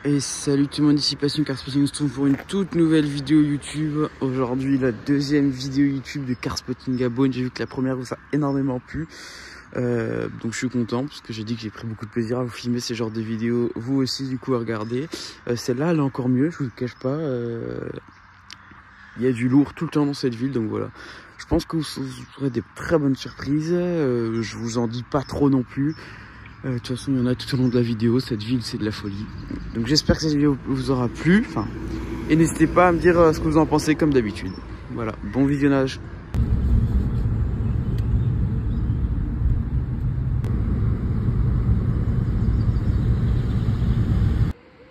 Et salut tout le monde, ici Passion Carspotting. On se retrouve pour une toute nouvelle vidéo YouTube. Aujourd'hui, la deuxième vidéo YouTube de Carspotting à Beaune. J'ai vu que la première vous a énormément plu. Donc je suis content parce que j'ai dit que j'ai pris beaucoup de plaisir à vous filmer ces genres de vidéos. Vous aussi du coup à regarder. Celle-là elle est encore mieux, je vous le cache pas. Il y a du lourd tout le temps dans cette ville, donc voilà. Je pense que vous aurez des très bonnes surprises. Je vous en dis pas trop non plus. De toute façon, il y en a tout au long de la vidéo. Cette ville, c'est de la folie. Donc j'espère que cette vidéo vous aura plu. Et n'hésitez pas à me dire ce que vous en pensez comme d'habitude. Voilà, bon visionnage.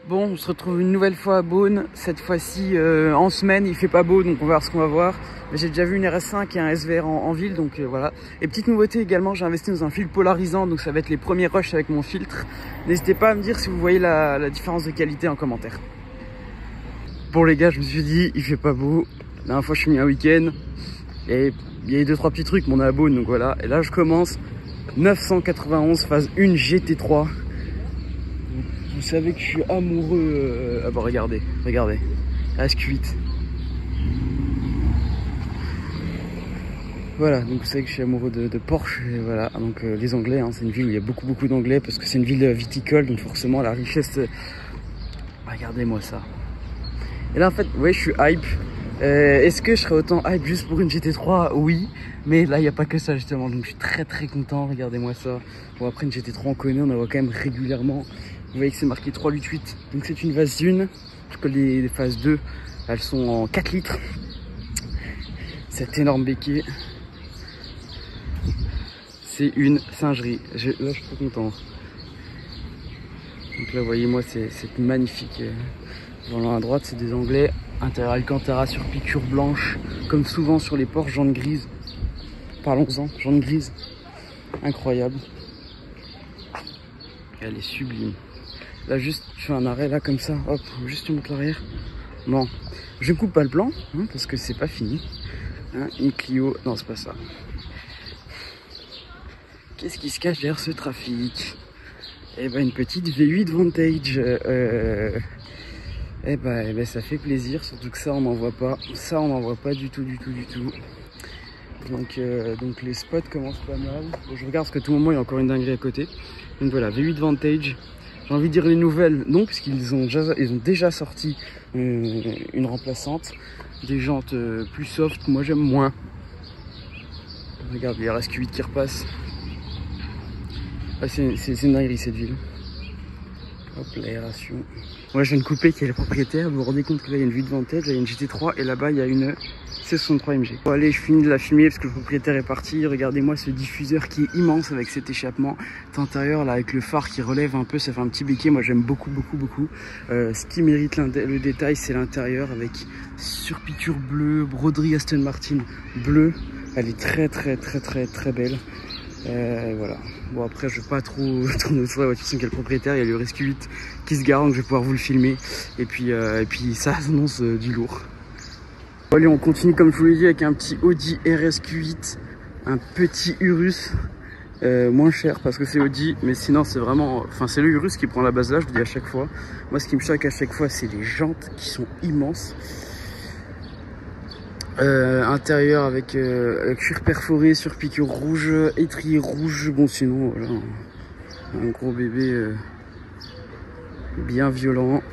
Bon, on se retrouve une nouvelle fois à Beaune. Cette fois-ci en semaine, il fait pas beau, donc on va voir ce qu'on va voir. Mais j'ai déjà vu une RS5 et un SVR en ville, donc voilà. Et petite nouveauté également, j'ai investi dans un fil polarisant, donc ça va être les premiers rushs avec mon filtre. N'hésitez pas à me dire si vous voyez la différence de qualité en commentaire. Bon les gars, je me suis dit, il fait pas beau. La dernière fois, je suis mis un week-end. Et il y a eu 2-3 petits trucs, mais on est à Beaune, donc voilà. Et là, je commence 991 phase 1 GT3. Vous savez que je suis amoureux. Ah bah regardez, RS8. Voilà, donc vous savez que je suis amoureux de Porsche. Et voilà, donc les Anglais, hein, c'est une ville où il y a beaucoup d'Anglais parce que c'est une ville viticole, donc forcément la richesse. Regardez-moi ça. Et là en fait, ouais, je suis hype. Est-ce que je serais autant hype juste pour une GT3? Oui, mais là il n'y a pas que ça justement, donc je suis très content. Regardez-moi ça. Bon, après une GT3 on connaît, on en voit quand même régulièrement. Vous voyez que c'est marqué 388, donc c'est une phase 1, parce que les phases 2, elles sont en 4 litres. Cette énorme béquille, c'est une singerie. Là, je suis trop content. Donc là, voyez-moi, c'est magnifique. Volant à droite, c'est des Anglais. Intérieur Alcantara sur piqûre blanche, comme souvent sur les Porsche, jaune grise. Parlons-en, jaune grise. Incroyable. Elle est sublime. Là juste je fais un arrêt là comme ça, hop, juste tu montes l'arrière. Bon, je coupe pas le plan hein, parce que c'est pas fini. Hein, une Clio, non c'est pas ça. Qu'est-ce qui se cache derrière ce trafic? Eh ben une petite V8 Vantage. Eh ben ça fait plaisir, surtout que ça on n'en voit pas. Ça on n'en voit pas du tout. Donc les spots commencent pas mal. Bon, je regarde parce que à tout moment il y a encore une dinguerie à côté. Donc voilà, V8 Vantage. J'ai envie de dire les nouvelles, non, puisqu'ils ont déjà sorti une remplaçante. Des jantes plus soft, moi j'aime moins. Regarde, il y a RS8 qui repasse. Ah, c'est une dinguerie cette ville. Hop, l'aération. Moi je viens de couper qui est le propriétaire. Vous vous rendez compte que là il y a une V8 Vantage, là il y a une GT3 et là-bas il y a une C63 MG. Bon allez, je finis de la filmer parce que le propriétaire est parti. Regardez-moi ce diffuseur qui est immense avec cet échappement intérieur là avec le phare qui relève un peu, ça fait un petit béquet. Moi j'aime beaucoup. Ce qui mérite le détail, c'est l'intérieur avec surpiqûre bleue, broderie Aston Martin bleue. Elle est très belle. Voilà. Bon après je vais pas trop tourner sur la voiture sans qu'il y ait le propriétaire. Il y a le RS8 qui se gare donc je vais pouvoir vous le filmer. Et puis ça annonce du lourd. Bon, allez, on continue comme je vous l'ai dit avec un petit Audi RSQ8, un petit Urus, moins cher parce que c'est Audi, mais sinon c'est vraiment, enfin c'est le Urus qui prend la base là, je le dis à chaque fois. Moi ce qui me choque à chaque fois c'est les jantes qui sont immenses. Intérieur avec cuir perforé sur piqûre rouge, étrier rouge, bon sinon voilà, un gros bébé bien violent.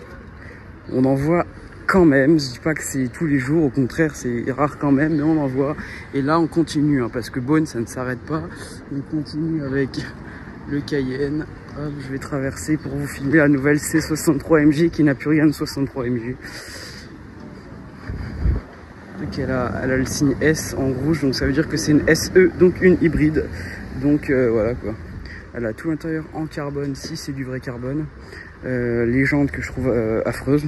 On en voit quand même, je dis pas que c'est tous les jours, au contraire c'est rare quand même, mais on en voit. Et là on continue hein, parce que Beaune ça ne s'arrête pas. On continue avec le Cayenne. Hop, je vais traverser pour vous filmer la nouvelle C63 MG qui n'a plus rien de 63 MG. Donc elle a le signe S en rouge, donc ça veut dire que c'est une SE, donc une hybride. Donc voilà quoi. Elle a tout l'intérieur en carbone, si c'est du vrai carbone. Les jantes que je trouve affreuses.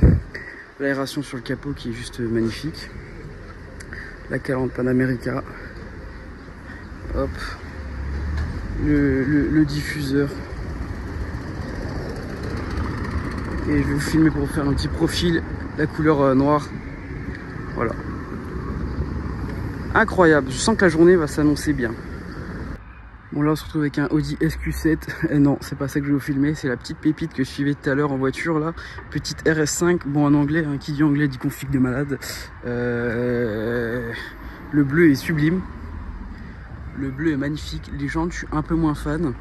L'aération sur le capot qui est juste magnifique. La calandre Panamérica. Hop. Le diffuseur. Et je vais vous filmer pour vous faire un petit profil. La couleur noire. Voilà. Incroyable. Je sens que la journée va s'annoncer bien. Bon là on se retrouve avec un Audi SQ7, et non c'est pas ça que je vais vous filmer, c'est la petite pépite que je suivais tout à l'heure en voiture là, petite RS5, bon en anglais, hein, qui dit anglais dit config de malade. Le bleu est sublime, le bleu est magnifique, les jantes je suis un peu moins fan,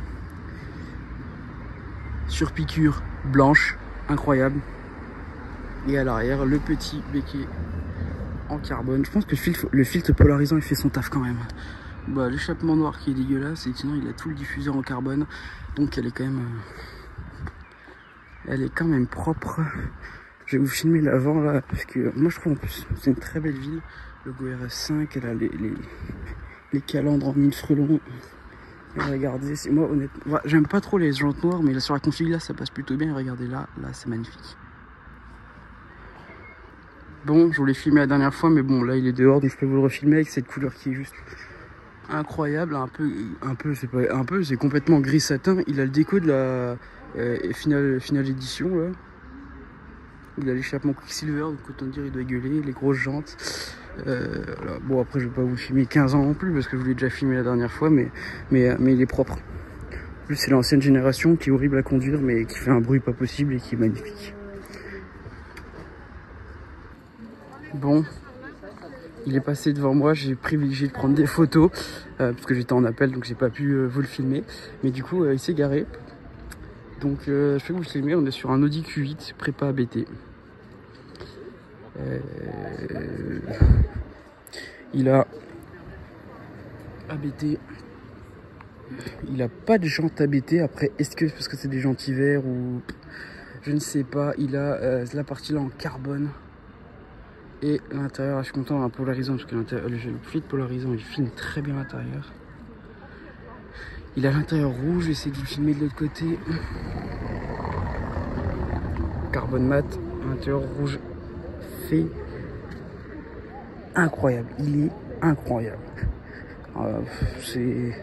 sur piqûre blanche, incroyable, et à l'arrière le petit béquet en carbone. Je pense que le filtre polarisant il fait son taf quand même. Bah, l'échappement noir qui est dégueulasse, et sinon il a tout le diffuseur en carbone, donc elle est quand même propre. Je vais vous filmer l'avant là, parce que moi je trouve en plus c'est une très belle ville. Le Go RS5, elle a les calandres en mille frelons. Et regardez, moi honnêtement, j'aime pas trop les jantes noires, mais là, sur la config là ça passe plutôt bien. Et regardez là c'est magnifique. Bon, je voulais filmer la dernière fois, mais bon là il est dehors, donc je peux vous le refilmer avec cette couleur qui est juste incroyable, c'est complètement gris satin. Il a le déco de la finale édition là. Il a l'échappement Quicksilver, donc autant dire il doit gueuler, les grosses jantes. Voilà. Bon après je vais pas vous filmer 15 ans non plus parce que je vous l'ai déjà filmé la dernière fois, mais il est propre. En plus c'est l'ancienne génération qui est horrible à conduire mais qui fait un bruit pas possible et qui est magnifique. Bon. Il est passé devant moi, j'ai privilégié de prendre des photos parce que j'étais en appel donc j'ai pas pu vous le filmer. Mais du coup il s'est garé. Donc je vais vous le filmer, on est sur un Audi Q8 prépa ABT. Il a ABT. Il a pas de jantes ABT. Après est-ce que parce que c'est des jantes hiver ou je ne sais pas. Il a la partie là en carbone. Et l'intérieur, je suis content d'un polarisant parce que le filtre polarisant il filme très bien l'intérieur. Il a l'intérieur rouge, j'essaie de vous filmer de l'autre côté. Carbone mat, l'intérieur rouge fait incroyable. Il est incroyable. Et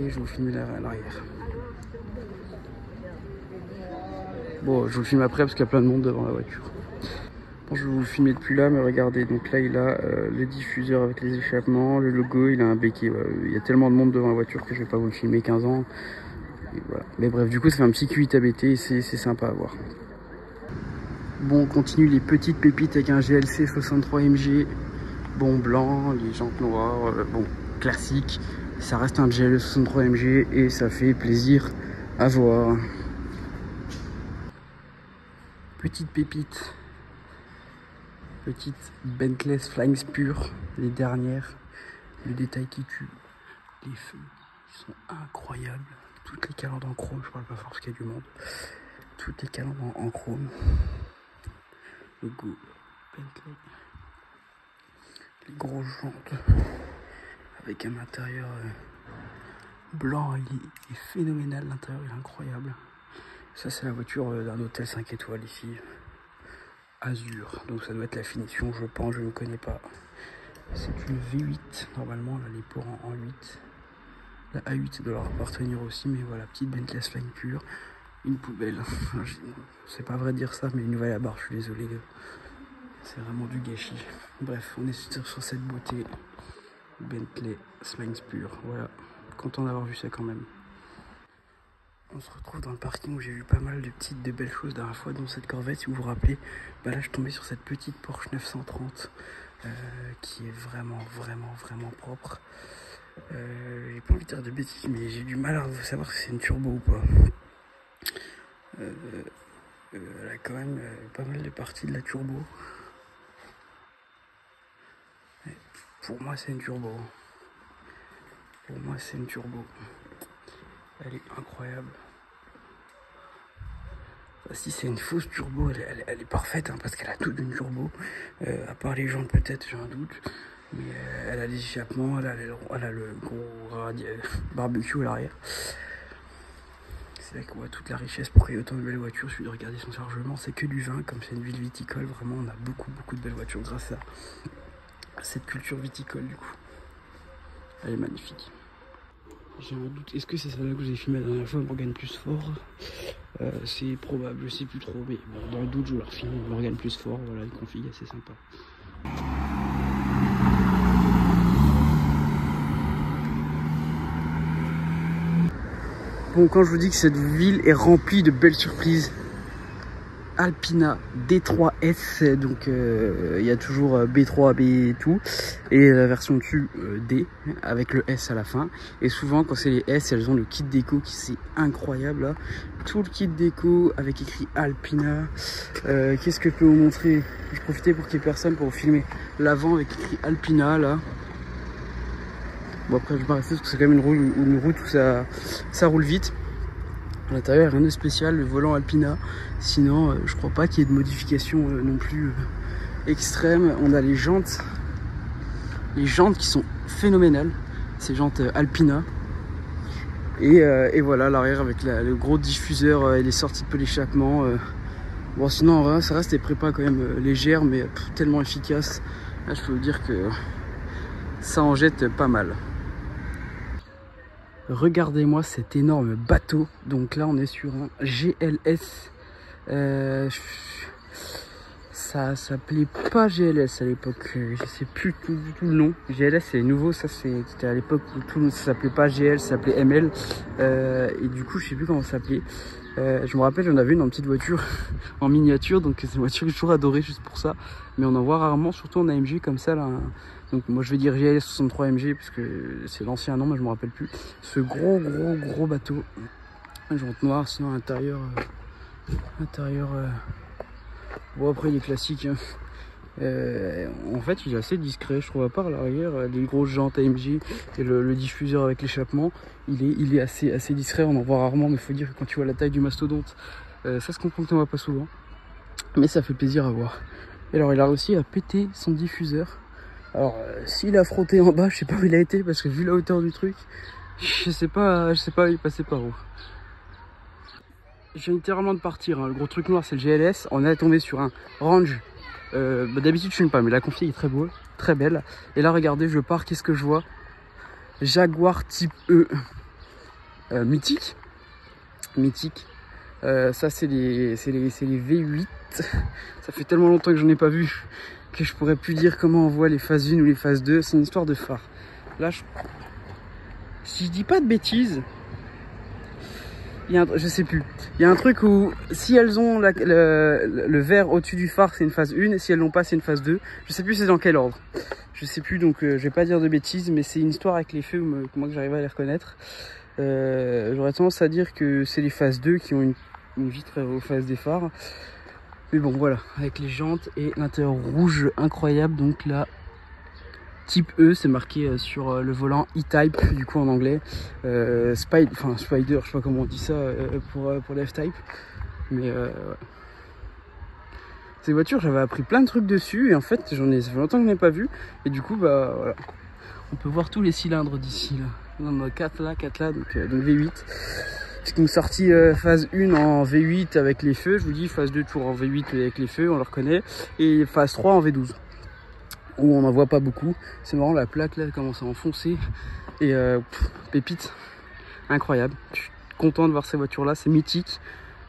je vais vous filmer l'arrière. Bon, je vous le filme après parce qu'il y a plein de monde devant la voiture. Bon, je vais vous le filmer depuis là, mais regardez, donc là il a le diffuseur avec les échappements, le logo, il a un béquet. Voilà. Il y a tellement de monde devant la voiture que je vais pas vous le filmer 15 ans. Et voilà. Mais bref, du coup ça fait un petit Q8 ABT et c'est sympa à voir. Bon, on continue les petites pépites avec un GLC 63 MG, bon blanc, les jantes noires, bon classique. Ça reste un GLC 63 MG et ça fait plaisir à voir. Petite pépite. Petite Bentley Flying Spur, les dernières, le détail qui tue, les feux qui sont incroyables, toutes les calandres en chrome, je parle pas fort parce qu'il y a du monde, toutes les calandres en chrome, le Go Bentley, les grosses jantes, avec un intérieur blanc, il est phénoménal, l'intérieur est incroyable, ça c'est la voiture d'un hôtel 5 étoiles ici. Azur, donc ça doit être la finition, je pense, je ne connais pas. C'est une V8, normalement, là, les ports en 8. La A8 doit leur appartenir aussi, mais voilà, petite Bentley Flying pure, une poubelle. C'est pas vrai de dire ça, mais une nouvelle à barre, je suis désolé. C'est vraiment du gâchis. Bref, on est sur cette beauté. Bentley Flying pure, voilà. Content d'avoir vu ça quand même. On se retrouve dans le parking où j'ai vu pas mal de belles choses la dernière fois, dont cette Corvette, si vous vous rappelez. Bah là, je tombais sur cette petite Porsche 930 qui est vraiment propre. J'ai pas envie de dire de bêtises, mais j'ai du mal à savoir si c'est une turbo ou pas. Elle a quand même pas mal de parties de la turbo. Et pour moi, c'est une turbo. Pour moi, c'est une turbo. Elle est incroyable. Si c'est une fausse turbo, elle est parfaite hein, parce qu'elle a tout d'une turbo. À part les jantes peut-être, j'ai un doute. Mais elle a les échappements, elle a le gros barbecue à l'arrière. C'est là qu'on voit toute la richesse pour qu'il y ait autant de belles voitures. Il suffit de regarder son chargement, c'est que du vin. Comme c'est une ville viticole, vraiment on a beaucoup de belles voitures grâce à cette culture viticole du coup. Elle est magnifique. J'ai un doute, est-ce que c'est celle-là que vous avez filmé la dernière fois, Morgan Plus Fort? C'est probable, je sais plus trop, mais bon, dans le doute je vais leur filmer Morgan Plus Fort, voilà, une config assez sympa. Bon, quand je vous dis que cette ville est remplie de belles surprises, Alpina D3S, donc il y a toujours B3, B et tout, et la version QD avec le S à la fin. Et souvent quand c'est les S, elles ont le kit déco qui c'est incroyable là. Tout le kit déco avec écrit Alpina. Qu'est-ce que je peux vous montrer? Je profitais pour qu'il y ait personne pour vous filmer l'avant avec écrit Alpina là. Bon après je vais pas rester parce que c'est quand même une route où ça roule vite. À l'intérieur, rien de spécial, le volant Alpina. Sinon, je crois pas qu'il y ait de modifications non plus extrêmes. On a les jantes qui sont phénoménales. Ces jantes Alpina. Et voilà, l'arrière avec le gros diffuseur et les sorties de peu d'échappement. Bon, sinon, en vrai, ça reste des prépas quand même légères, mais tellement efficaces. Là, je peux vous dire que ça en jette pas mal. Regardez-moi cet énorme bateau. Donc là on est sur un GLS. Ça s'appelait pas GLS à l'époque. Je sais plus tout le nom. GLS c'est nouveau. Ça c'était à l'époque où tout ça s'appelait pas GL, ça s'appelait ML. Et du coup je sais plus comment ça s'appelait. Je me rappelle j'en avais une en petite voiture en miniature. Donc c'est une voiture que j'ai toujours adorée juste pour ça. Mais on en voit rarement, surtout en AMG comme ça là. Donc moi je vais dire GLS 63 MG parce que c'est l'ancien nom mais je me rappelle plus. Ce gros bateau. Jante noire, sinon intérieur bon après il est classique hein. En fait il est assez discret je trouve, à part l'arrière, les grosses jantes AMG et le diffuseur avec l'échappement, il est assez discret, on en voit rarement, mais il faut dire que quand tu vois la taille du mastodonte, ça se comprend que tu n'en vois pas souvent, mais ça fait plaisir à voir. Et alors il a réussi à péter son diffuseur. Alors s'il a frotté en bas, je sais pas où il a été parce que vu la hauteur du truc, je sais pas il est passé par où. Je viens littéralement de partir, hein. Le gros truc noir c'est le GLS, on est tombé sur un Range. D'habitude je filme pas mais la config est très beau, très belle. Et là regardez je pars, qu'est-ce que je vois? Jaguar type E, mythique. Ça c'est les V8. Ça fait tellement longtemps que j'en ai pas vu que je pourrais plus dire comment on voit les phases 1 ou les phases 2. C'est une histoire de phare. Là si je dis pas de bêtises, je sais plus. Il y a un truc où si elles ont le vert au-dessus du phare, c'est une phase 1, et si elles l'ont pas, c'est une phase 2. Je sais plus c'est dans quel ordre. Je sais plus, donc je vais pas dire de bêtises, mais c'est une histoire avec les feux, moi que j'arrive à les reconnaître. J'aurais tendance à dire que c'est les phases 2 qui ont une vitre aux phases des phares. Mais bon, voilà, avec les jantes et l'intérieur rouge incroyable, donc là. Type E, c'est marqué sur le volant E-Type, du coup en anglais. Spider, je sais pas comment on dit ça pour le F-Type. Mais ouais. Ces voitures, j'avais appris plein de trucs dessus et en fait, ça fait longtemps que je n'ai pas vu. Et du coup, bah voilà. On peut voir tous les cylindres d'ici là. On en a 4 là, donc V8. C'est une sortie phase 1 en V8 avec les feux. Je vous dis, phase 2 toujours en V8 avec les feux, on le reconnaît. Et phase 3 en V12. Où on n'en voit pas beaucoup. C'est marrant, la plaque là elle commence à enfoncer. Et pépite, incroyable. Je suis content de voir ces voitures là, c'est mythique.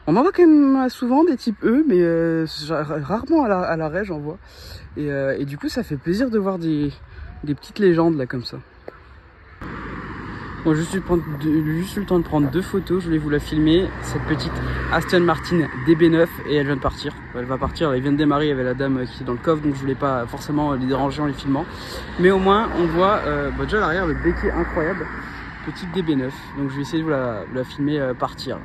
On en voit quand même souvent des types E, mais rarement à l'arrêt j'en vois. Et du coup ça fait plaisir de voir des petites légendes là comme ça. Bon, juste eu le temps de prendre 2 photos, je voulais vous la filmer, cette petite Aston Martin DB9, et elle vient de partir. Elle va partir, elle vient de démarrer, il y avait la dame qui est dans le coffre, donc je voulais pas forcément les déranger en les filmant. Mais au moins on voit déjà l'arrière, le béquet incroyable, petite DB9, donc je vais essayer de vous la filmer partir.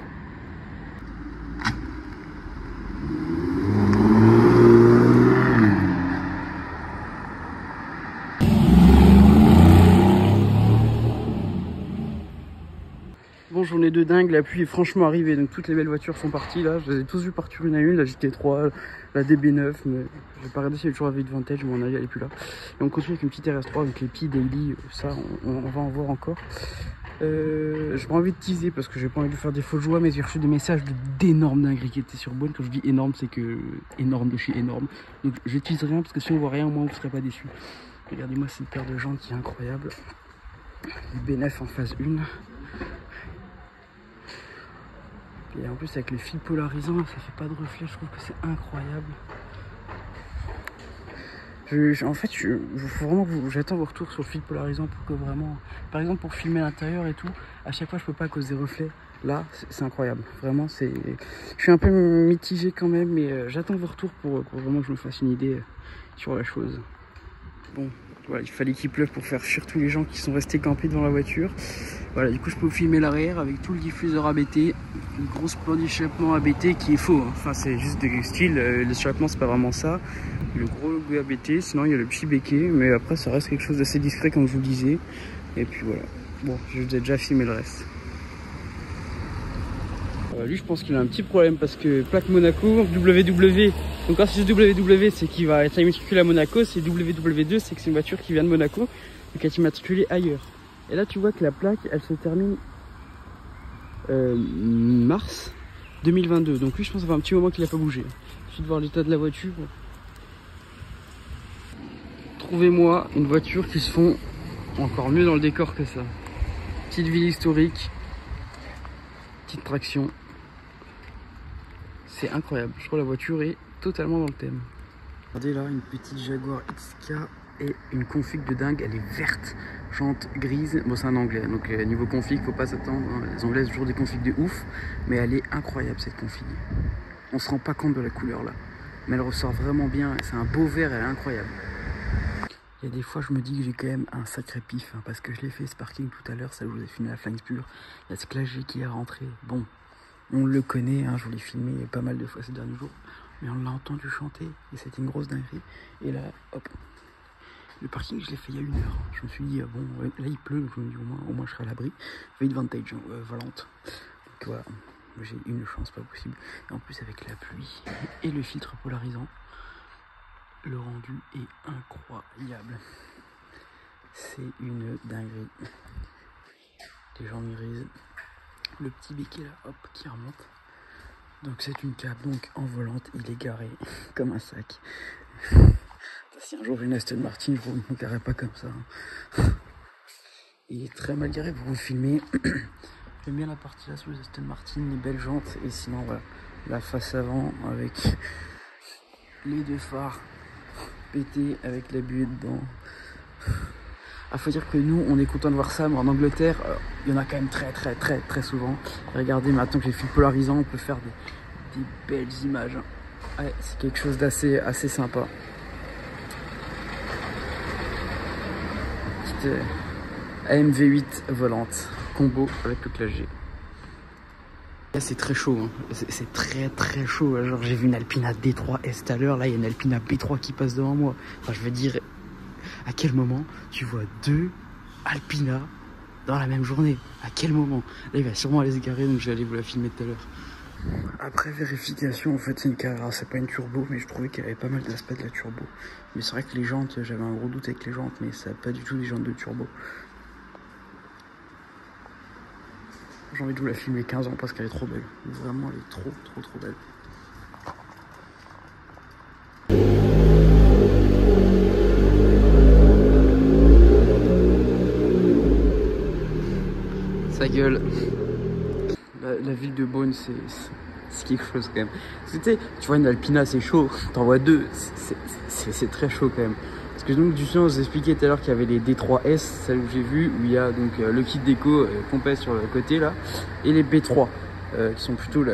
Bon, journée de dingue, la pluie est franchement arrivée, donc toutes les belles voitures sont parties là, je les ai tous vues partir une à une, la GT3, la DB9, mais j'ai pas regardé s'il y avait toujours la V8 Vantage, mais mon avis elle est plus là. Et on continue avec une petite RS3, donc les Pi Daily, ça on va en voir encore. J'ai pas envie de teaser parce que j'ai pas envie de faire des faux joies, mais j'ai reçu des messages d'énormes dingueries qui étaient sur Bonne. Quand je dis énorme, c'est que énorme de chez énorme. Donc je tease rien parce que si on voit rien, au moins vous serez pas déçus. Regardez-moi cette paire de jantes qui est incroyable. Les B9 en phase 1. Et en plus avec les fils polarisants, ça fait pas de reflet, je trouve que c'est incroyable. En fait, faut vraiment que j'attends vos retours sur le fil polarisant pour que vraiment, par exemple pour filmer l'intérieur et tout, à chaque fois je peux pas à cause des reflets. Là, c'est incroyable. Vraiment, je suis un peu mitigé quand même, mais j'attends vos retours pour vraiment que je me fasse une idée sur la chose. Bon, voilà, il fallait qu'il pleuve pour faire fuir tous les gens qui sont restés campés devant la voiture. Voilà, du coup, je peux vous filmer l'arrière avec tout le diffuseur ABT, une grosse plan d'échappement ABT qui est faux. Hein. Enfin, c'est juste de style, l'échappement, c'est pas vraiment ça. Le gros logo ABT, sinon il y a le petit béquet, mais après, ça reste quelque chose d'assez discret, comme je vous le disais. Et puis voilà. Bon, je vous ai déjà filmé le reste. Lui, je pense qu'il a un petit problème parce que plaque Monaco, WW. Donc quand c'est WW, c'est qu'il va être immatriculé à Monaco. C'est WW2, c'est que c'est une voiture qui vient de Monaco, donc elle est immatriculée ailleurs. Et là, tu vois que la plaque, elle se termine mars 2022. Donc lui, je pense que ça fait un petit moment qu'il n'a pas bougé. Il suffit de voir l'état de la voiture. Trouvez-moi une voiture qui se fond encore mieux dans le décor que ça. Petite ville historique, petite traction. C'est incroyable, je trouve la voiture est totalement dans le thème. Regardez là, une petite Jaguar XK et une config de dingue, elle est verte, jante grise. Bon, c'est un anglais, donc niveau config, faut pas s'attendre, hein. Les anglais ont toujours des configs de ouf, mais elle est incroyable cette config. On se rend pas compte de la couleur là, mais elle ressort vraiment bien, c'est un beau vert, elle est incroyable. Il y a des fois, je me dis que j'ai quand même un sacré pif, hein, parce que je l'ai fait ce parking tout à l'heure, ça je vous ai filmé la Flying Spur. Il y a ce clavier qui est rentré, bon. On le connaît, hein, je vous l'ai filmé pas mal de fois ces derniers jours, mais on l'a entendu chanter et c'était une grosse dinguerie. Et là, hop, le parking je l'ai fait il y a 1 heure. Je me suis dit, bon, là il pleut, donc je me dis au moins je serai à l'abri. V8 volante. Donc voilà, j'ai une chance pas possible. Et en plus avec la pluie et le filtre polarisant, le rendu est incroyable. C'est une dinguerie. Les gens m'irisent. Le petit béquet là, hop, qui remonte. Donc c'est une cab, donc en volante, il est garé comme un sac. Si un jour j'ai une Aston Martin, je ne me garerai pas comme ça. Hein. Il est très mal garé pour vous filmer. J'aime bien la partie là sur les Aston Martin, les belles jantes. Et sinon voilà, la face avant avec les 2 phares pétés avec la buée dedans. Ah, faut dire que nous, on est content de voir ça, mais en Angleterre, il y en a quand même très souvent. Et regardez, maintenant que j'ai fait le polarisant, on peut faire des belles images. Ouais, c'est quelque chose d'assez sympa. Petite AMV8 volante, combo avec le Classe G. Là, c'est très chaud, hein. C'est très chaud. Genre, j'ai vu une Alpina D3S tout à l'heure, là, il y a une Alpina B3 qui passe devant moi. Enfin, je veux dire... À quel moment tu vois 2 Alpina dans la même journée? À quel moment? Là, il va sûrement aller se garer, donc je vais aller vous la filmer tout à l'heure. Après vérification, en fait, c'est une Carrera, c'est pas une turbo, mais je trouvais qu'elle avait pas mal d'aspects de la turbo. Mais c'est vrai que les jantes, j'avais un gros doute avec les jantes, mais ça n'a pas du tout les jantes de turbo. J'ai envie de vous la filmer 15 ans parce qu'elle est trop belle. Vraiment, elle est trop belle. Sa gueule. La ville de Beaune, c'est quelque chose quand même. Tu vois une Alpina, c'est chaud. T'en vois 2, c'est très chaud quand même. Parce que donc du coup, on vous expliquait tout à l'heure qu'il y avait les D3S, celle que j'ai vu, où il y a donc le kit déco complet sur le côté là, et les B3 qui sont plutôt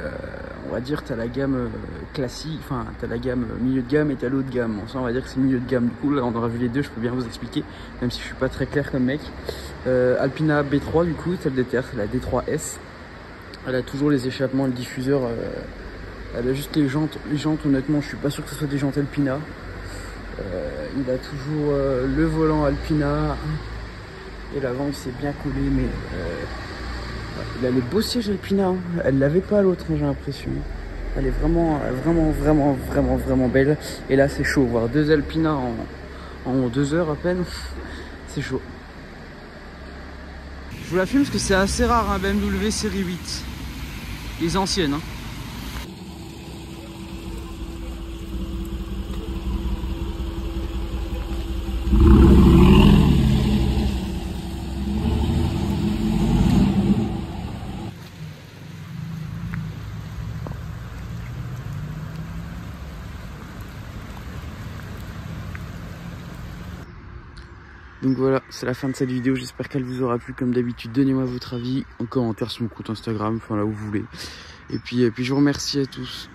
on va dire, t'as la gamme classique, enfin t'as la gamme milieu de gamme et t'as l'autre gamme. Bon, ça on va dire que c'est milieu de gamme. Du coup là on aura vu les deux, je peux bien vous expliquer, même si je suis pas très clair comme mec. Alpina B3 du coup, celle des terres, c'est la D3S. Elle a toujours les échappements, le diffuseur. Elle a juste les jantes. Les jantes, honnêtement, je suis pas sûr que ce soit des jantes Alpina. Il a toujours le volant Alpina. Et l'avant, il s'est bien collé, mais il a les beaux sièges Alpina. Hein. Elle l'avait pas l'autre, j'ai l'impression. Elle est vraiment belle. Et là, c'est chaud. Voir 2 Alpina en 2 heures à peine, c'est chaud. Je vous la filme parce que c'est assez rare, hein, BMW série 8. Les anciennes. Hein. Donc voilà, c'est la fin de cette vidéo. J'espère qu'elle vous aura plu. Comme d'habitude, donnez-moi votre avis en commentaire sur mon compte Instagram, enfin là où vous voulez. Et puis je vous remercie à tous.